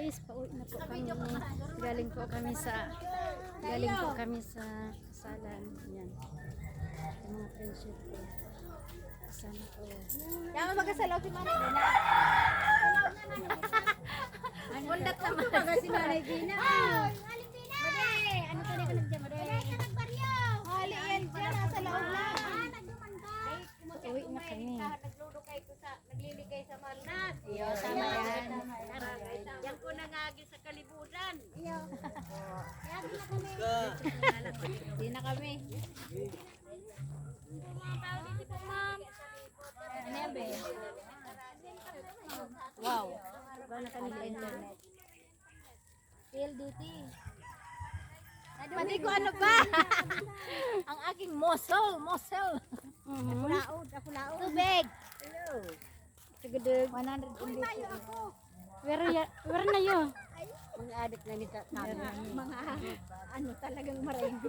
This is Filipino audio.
guys, pauwi na po kami. Galing po kami sa kasalan. Yan. Yung mga friendship ko. Kasama ko. Yan mo magkasalaw si Manay Dina. Bundat naman. Baga si Manay Dina. Aling Dina. Made, ano to na ka nagdyan, Made? Ka nagbaryo. Ali yan dyan, nasa laog lang. Pauwi na kami. Nagludo kayo sa, nagliligay sa Malnas. Iyo, tama yan. Yan ko nangagil sa kalibutan. Iyo. Yagi na kami. Di na kami. Ano yan, be? Wow. Ba na kami sa internet? PLDT. Pati ko ano ba? Ang aking muscle. Apulaod. Tubig. Hello. Tagadog. 100 Uy, tayo ako. Where na yun? Mga adik na nito. Mga ano talagang maraming.